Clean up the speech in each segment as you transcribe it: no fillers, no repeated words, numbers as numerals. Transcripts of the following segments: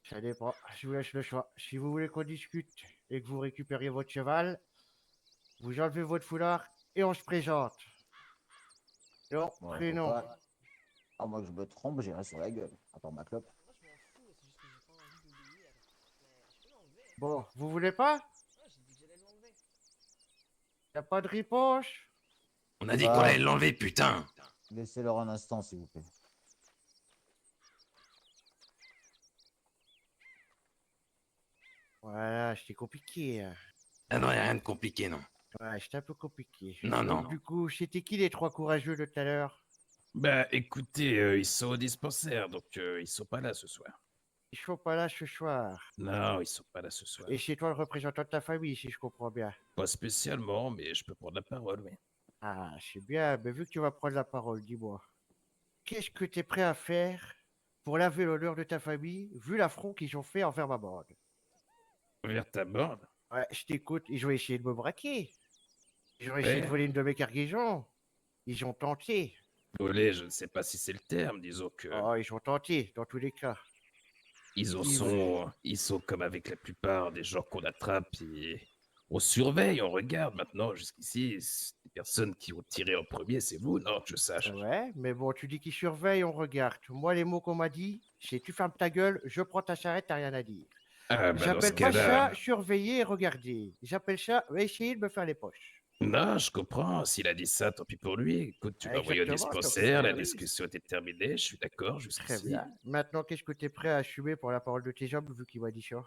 Ça dépend. Je vous laisse le choix. Si vous voulez qu'on discute et que vous récupériez votre cheval, vous enlevez votre foulard et on se présente. Nom, Bon, faut prénom. pas. À moins que je me trompe, j'irai sur la gueule. Attends, ma clope. Moi, je m'en fous, c'est juste que j'ai pas envie d'obéir. Mais je peux l'enlever, hein. Bon, vous voulez pas? Ouais, j'ai dit que j'allais l'enlever. Y a pas de riposte? On a dit qu'on allait Bah, l'enlever, putain. laissez-leur un instant, s'il vous plaît. Voilà, c'était compliqué, hein. Ah non, y a rien de compliqué, non. Ouais, c'était un peu compliqué. Non, non. Donc, du coup, c'était qui les trois courageux de tout à l'heure? Bah écoutez, ils sont au dispensaire, donc ils sont pas là ce soir. Ils sont pas là ce soir. Non, ils sont pas là ce soir. Et c'est toi le représentant de ta famille, si je comprends bien. Pas spécialement, mais je peux prendre la parole, oui. Ah, c'est bien, mais vu que tu vas prendre la parole, dis-moi. Qu'est-ce que tu es prêt à faire pour laver l'honneur de ta famille, vu l'affront qu'ils ont fait envers ma bande? Vers ta bande? Ouais, je t'écoute, ils ont essayé de me braquer. Ils ont essayé de Ouais. voler une de mes cargaisons. Ils ont tenté. Voler, je ne sais pas si c'est le terme, disons que Oh, ils ont tenté, dans tous les cas. ils sont comme avec la plupart des gens qu'on attrape et on surveille, on regarde maintenant. Jusqu'ici, les personnes qui ont tiré en premier, c'est vous, non, que je sache. Ouais, mais bon, tu dis qu'ils surveillent, on regarde. Moi, les mots qu'on m'a dit, c'est tu fermes ta gueule, je prends ta charrette, t'as rien à dire. Ah bah dans ce J'appelle pas cas-là, ça surveiller et regarder. J'appelle ça essayer de me faire les poches. non, je comprends. S'il a dit ça, tant pis pour lui. Écoute, tu l'as envoyé au Exactement, donc dispensaire, la discussion était terminée, je suis d'accord très jusqu'ici. bien. Maintenant, qu'est-ce que tu es prêt à assumer pour la parole de tes hommes, vu qu'il m'a dit ça?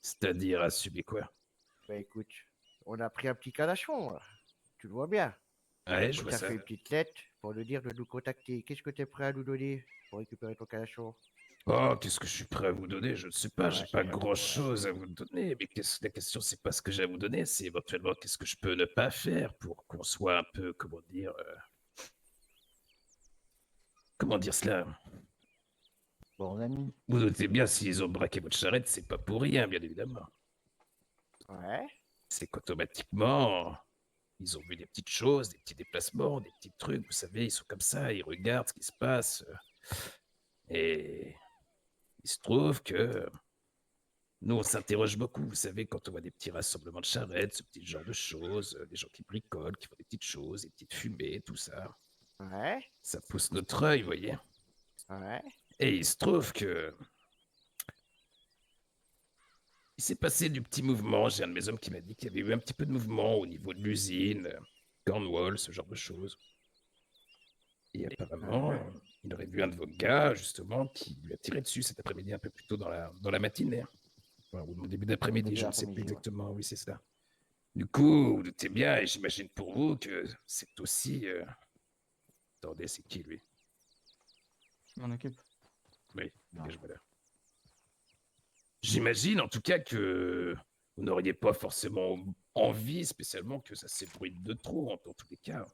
C'est-à-dire assumer quoi? Bah écoute, on a pris un petit calachon, là. Tu le vois bien. Ouais, je On vois t'a ça. fait une petite lettre pour nous dire de nous contacter. Qu'est-ce que tu es prêt à nous donner pour récupérer ton calachon? Oh, qu'est-ce que je suis prêt à vous donner? Je ne sais pas, Ouais, j'ai pas grand-chose à vous donner, mais la question, c'est pas ce que j'ai à vous donner, c'est éventuellement qu'est-ce que je peux ne pas faire pour qu'on soit un peu, comment dire cela? Bon, ami. Vous notez bien, s'ils ont braqué votre charrette, c'est pas pour rien, bien évidemment. ouais. C'est qu'automatiquement, ils ont vu des petites choses, des petits déplacements, des petits trucs, vous savez, ils sont comme ça, ils regardent ce qui se passe. Et il se trouve que nous, on s'interroge beaucoup, vous savez, quand on voit des petits rassemblements de charrettes, ce petit genre de choses, des gens qui bricolent, qui font des petites choses, des petites fumées, tout ça. Ouais. Ça pousse notre œil, vous voyez. Ouais. Et il se trouve que il s'est passé du petit mouvement. J'ai un de mes hommes qui m'a dit qu'il y avait eu un petit peu de mouvement au niveau de l'usine, Cornwall, ce genre de choses. Et apparemment, il aurait vu un de vos gars, justement, qui lui a tiré dessus cet après-midi, un peu plus tôt dans la matinée. Enfin, ou au début d'après-midi, Début je ne sais plus d'après-midi, ouais. exactement. Oui, c'est ça. Du coup, vous doutez bien, et j'imagine pour vous que c'est aussi. Attendez, c'est qui lui? Je m'en occupe. Oui, Non. dégage-moi là. J'imagine en tout cas que vous n'auriez pas forcément envie spécialement que ça s'ébruite de trop, dans tous les cas.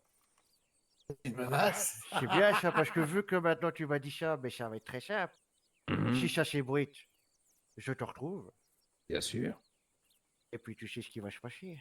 Une menace? C'est bien ça, parce que vu que maintenant tu m'as dit ça, mais ça va être très simple. Mhm, Si ça s'ébruite, je te retrouve. bien sûr. Et puis tu sais ce qui va se passer.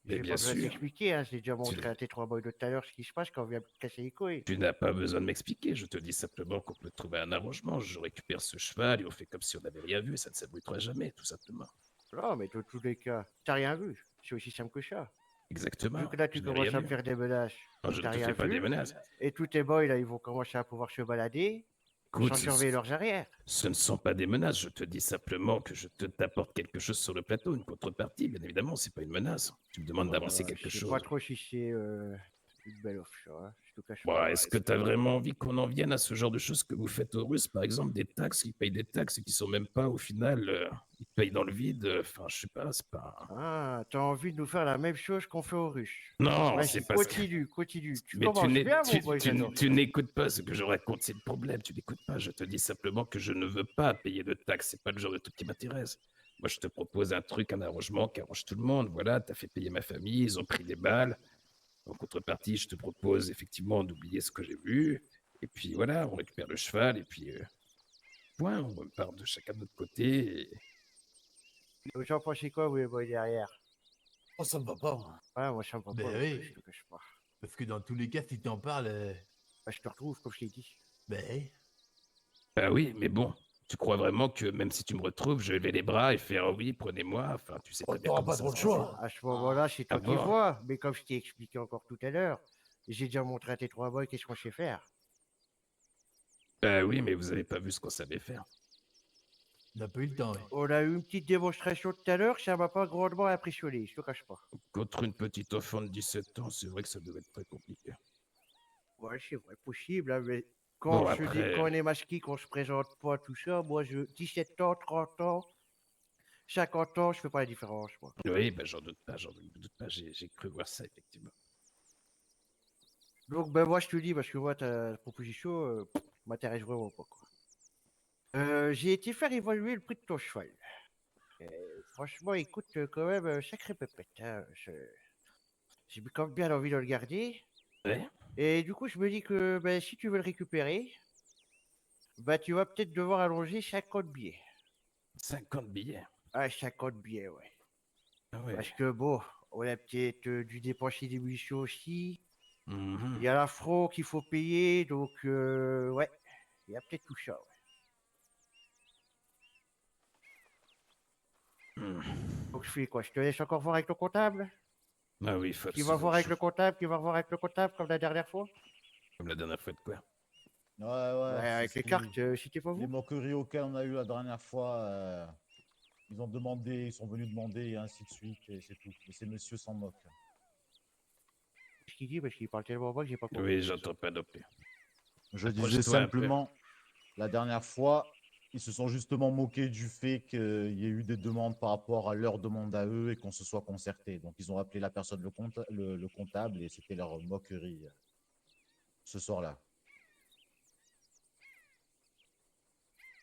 Mais J'ai bien pas besoin de sûr. t'expliquer, hein. J'ai déjà Tu, montré à tes trois boys de tout à l'heure ce qui se passe quand on vient me casser les couilles. tu n'as pas besoin de m'expliquer, je te dis simplement qu'on peut trouver un arrangement. Je récupère ce cheval et on fait comme si on n'avait rien vu, ça ne s'ébruitera jamais, tout simplement. Non, mais dans tous les cas, t'as rien vu. C'est aussi simple que ça. Exactement. Vu que là, tu Je n'ai rien commences à me vu. faire des menaces, Non, je ne t'as te rien fais pas des vu, menaces. et tous tes boys, là, ils vont commencer à pouvoir se balader Écoute, sans surveiller leurs arrières. ce ne sont pas des menaces, je te dis simplement que je te t'apporte quelque chose sur le plateau, une contrepartie, bien évidemment, c'est pas une menace. Tu me demandes d'avancer quelque Je sais pas chose. trop si c'est une belle offre, ça, hein. Je te cache Bon, pas. est-ce que tu as vraiment envie qu'on en vienne à ce genre de choses que vous faites aux Russes, par exemple, des taxes, ils payent des taxes et qui sont même pas, au final, ils payent dans le vide, enfin, je sais pas, c'est pas... Ah, t'as envie de nous faire la même chose qu'on fait aux Russes. Non, Vas-y, c'est parce que... continue, continue. Tu Mais commences bien, mon boy, tu j'adore tu ça. n'écoutes pas ce que je raconte, c'est le problème, tu n'écoutes pas. Je te dis simplement que je ne veux pas payer de taxes, c'est pas le genre de truc qui m'intéresse. Moi, je te propose un truc, un arrangement qui arrange tout le monde. Voilà, t'as fait payer ma famille, ils ont pris des balles. En contrepartie, je te propose effectivement d'oublier ce que j'ai vu. Et puis voilà, on récupère le cheval, et puis point, on repart de chacun de notre côté. Vous en pensez quoi, vous, les boys derrière? Oh, ça me va pas. Ouais, moi, ça me va pas, Ben non plus, oui, je te cache pas. parce que dans tous les cas, si t'en parles, Bah, je te retrouve, comme je t'ai dit. ben, Ah oui, mais bon, Tu crois vraiment que même si tu me retrouves, je vais lever les bras et faire oui, prenez-moi? Enfin, tu sais très bien T'auras comment pas ça trop va le se choix. passer. À ce moment-là, c'est toi Ah qui bon? vois. Mais comme je t'ai expliqué encore tout à l'heure, j'ai déjà montré à tes 3 boys qu'est-ce qu'on sait faire. Bah oui, mais vous avez pas vu ce qu'on savait faire. On n'a pas eu le temps, oui. On a eu une petite démonstration tout à l'heure, ça m'a pas grandement impressionné, je te cache pas. Contre une petite enfant de 17 ans, c'est vrai que ça devait être très compliqué. Ouais, c'est vrai, possible, hein, mais Bon, quand après- quand on est masqué, qu'on se présente pas, tout ça, moi, 17 ans, 30 ans, 50 ans, je fais pas la différence, moi. Oui, bah j'en doute pas, j'ai cru voir ça, effectivement. Donc, ben, moi, je te dis, parce que moi, ta proposition m'intéresse vraiment pas, quoi. J'ai été faire évaluer le prix de ton cheval. Franchement, écoute, quand même, sacré pépette, hein. J'ai quand même bien envie de le garder. Ouais? Et du coup, je me dis que ben, si tu veux le récupérer, bah, tu vas peut-être devoir allonger 50 billets. 50 billets. Ah, 50 billets, ouais. Ah ouais. Parce que bon, on a peut-être dû dépenser des munitions aussi. Mhm. Il y a l'affront qu'il faut payer, donc ouais, il y a peut-être tout ça, ouais. Hmm. Donc je fais quoi? Je te laisse encore voir avec le comptable? Ah oui, faut Qui va voir avec absolument- le comptable, qui va voir avec le comptable comme la dernière fois? Comme la dernière fois de quoi? Ouais, ouais. Ouais, c'est avec ce les qui- cartes, c'était pas Les vous? moqueries auxquelles on a eu la dernière fois, ils ont demandé, ils sont venus demander et ainsi de suite, et c'est tout. Et ces messieurs s'en moquent. Qu'est-ce qu'il dit? Parce qu'il parle tellement bas que j'ai pas compris. Oui, j'entends pas non plus. Je Approche-toi disais un peu. simplement, la dernière fois, ils se sont justement moqués du fait qu'il y ait eu des demandes par rapport à leurs demandes à eux et qu'on se soit concerté. Donc ils ont appelé la personne, le comptable, et c'était leur moquerie ce soir-là.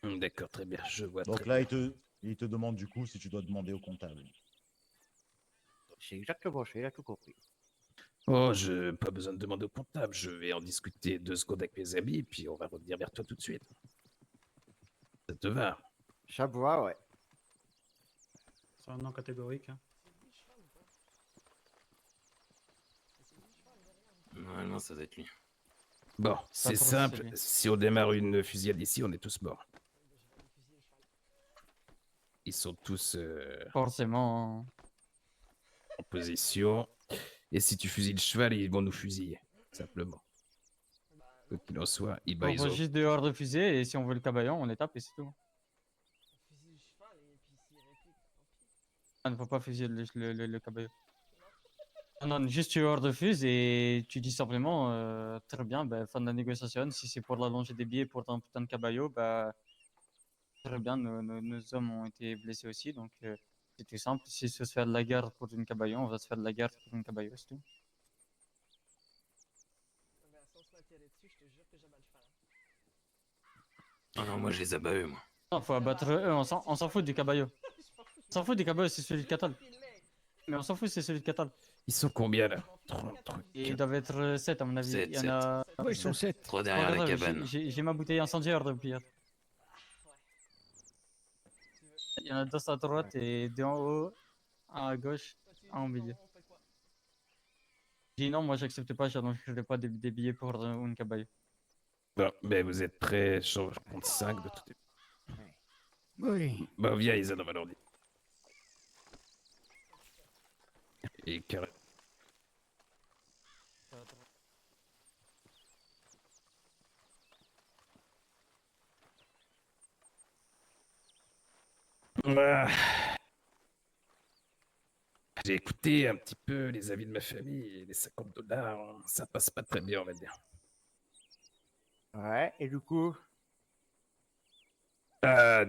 D'accord, très bien, je vois Donc très là, bien. il te demande du coup si tu dois demander au comptable. C'est exactement ça, il a tout compris. Oh, je pas besoin de demander au comptable, je vais en discuter 2 secondes avec mes amis, puis on va revenir vers toi tout de suite. Ça te va? Ça me va, ouais. C'est un non catégorique. Hein. Normalement, ça doit être lui. Bon, c'est trop simple, stylé. si on démarre une fusillade ici, on est tous morts. Ils sont tous Forcément. en position. Et si tu fusilles le cheval, ils vont nous fusiller, simplement. Quoi qu'il en soit, On ils va ont... juste dehors refuser et si on veut le cabayon, on les tape et c'est tout. Ah, ne faut pas fusiller le cabayon. Non, non, juste tu refuses et tu dis simplement très bien, ben, fin de la négociation. Si c'est pour l'allonger des billets pour un putain de cabayo, bah, très bien, nos hommes ont été blessés aussi, donc c'est tout simple. Si se faire de la guerre pour une cabayon, on va se faire de la guerre pour une cabayo, c'est tout. Ah non, moi, je les abats eux, moi. Non, faut abattre eux, on s'en fout du cabayo. On s'en fout du cabayo, c'est celui de Catal. Mais on s'en fout, c'est celui de Catal. Ils sont combien, là 30, Ils doivent être 7 à mon avis. Sept, Il y en a. Ouais, ils sont 7. 3 Oh, derrière la regarde, cabane. j'ai ma bouteille incendiaire depuis hier. Il y en a 2 à droite et 2 en haut, un à gauche, un au milieu. J'ai dit non, moi j'accepte pas, je n'achèterai pas des billets pour une cabaye. Bon, ben vous êtes prêts, je compte 5 de tout. Oui. Bon, viens, Isa, on va leur dire. Et carré. Ah. J'ai écouté un petit peu les avis de ma famille et les 50 $, ça passe pas très bien, on va dire. Ouais, et du coup,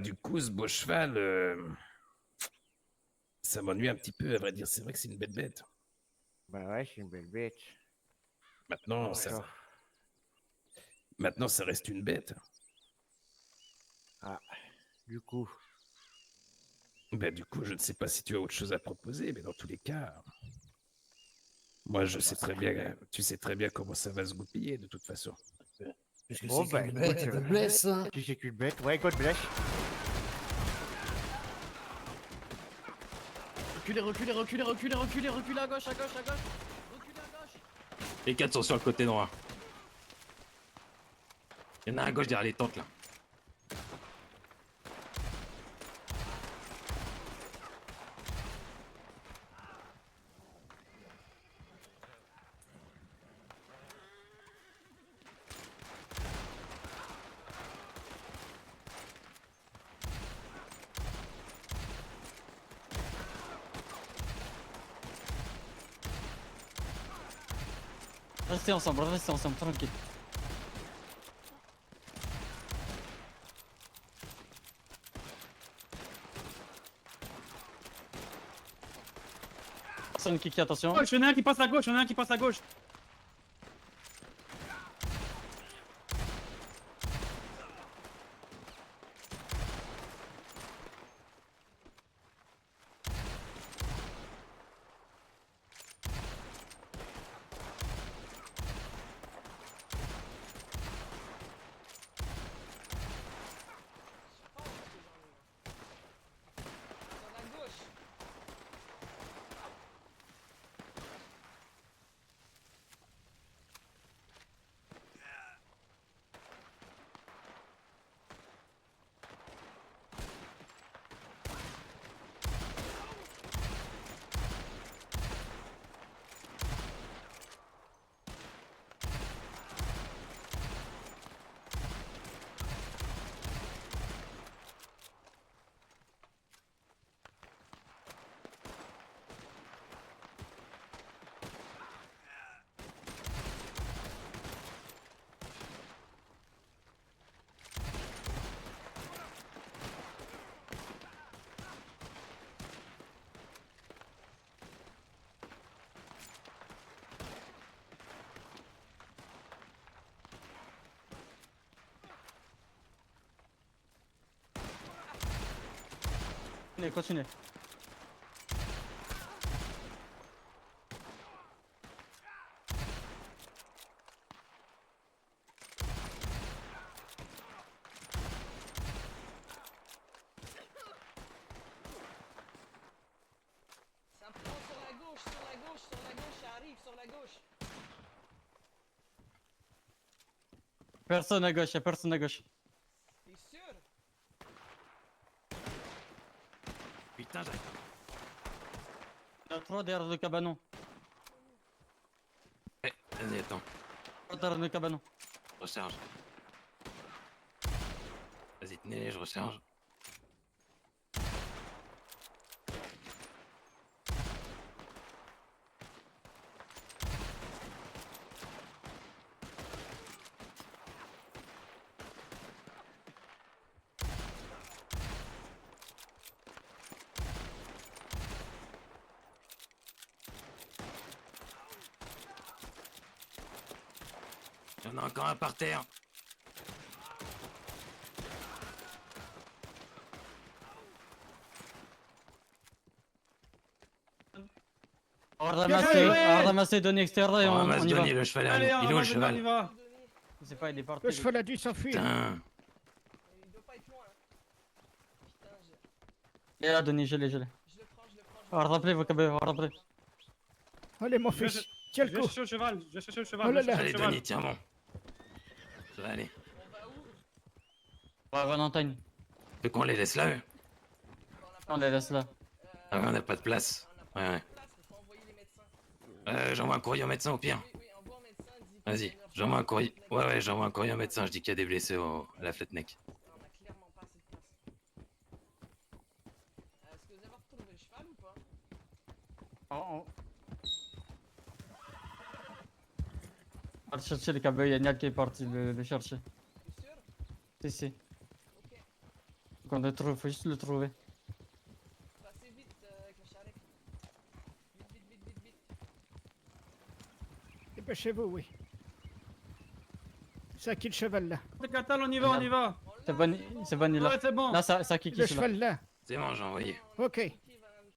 Du coup, ce beau cheval, ça m'ennuie un petit peu, à vrai dire. C'est vrai que c'est une belle bête. bah ouais, c'est une belle bête. Maintenant, Ouais. Maintenant, ça reste une bête. Du coup, Ben, du coup, je ne sais pas si tu as autre chose à proposer, mais dans tous les cas, moi, je sais très bien, tu sais très bien comment ça va se goupiller, de toute façon. Parce que Bon, c'est bah, qu'une écoute, bête, God bless, hein. si c'est qu'une bête, ouais, God bless. Reculez, reculez, reculez, reculez, reculez, reculez à gauche, à gauche, à gauche. Reculez à gauche. Les 4 sont sur le côté droit. Il y en a un à gauche derrière les tentes, là. restez ensemble, tranquille. Personne qui attention. Gauche, y'en a un qui passe à gauche, y'en a un qui passe à gauche. Continue. Ça prend sur la gauche, ça arrive sur la gauche. Personne à gauche, y'a personne à gauche. T'es sûr? Putain, j'arrive. Il y en a 3 derrière le cabanon. Eh, vas-y, attends. 3 derrière le cabanon. Recharge. Vas-y, tenez, je recharge. Il y en a encore un par terre. On va ramasser Donny extérieur et On on ramasse y va. Donny, le cheval. Allez, Il est où le cheval? on y va. Je sais pas, il est parti. Le cheval a dû s'enfuir. Putain. Il doit pas être loin. Putain, Il est là, Donny, je l'ai. je le prends. On va rappeler vos cabeux, on va rappeler. Allez, mon fils, tiens le Je vais coup. chercher le cheval, je vais chercher le cheval. Oh là je vais là. chercher Allez, le cheval. Donny, tiens bon. Ça va aller. On va à Valentine. Tu veux qu'on les laisse là, eux? On les laisse là. Ah ouais, on n'a pas de place. Ouais, ouais. J'envoie un courrier au médecin au pire. Vas-y, j'envoie un courrier. Ouais, j'envoie un courrier au médecin. Je dis qu'il y a des blessés à la Flatneck. On a clairement pas assez de place. Est-ce que vous avez retrouvé le cheval ou pas? On va chercher les cabeux, il y a Nial qui est parti le chercher. T'es sûr? Si. Ok. Faut qu'on le trouve, faut juste le trouver. Passez vite avec la charrette. Vite. Dépêchez-vous, oui. C'est à qui le cheval là? Catal, on y va. C'est bon, il est là. Ouais, c'est bon. Là, ça qui Le celui-là. cheval là. C'est bon, j'ai envoyé. Ok.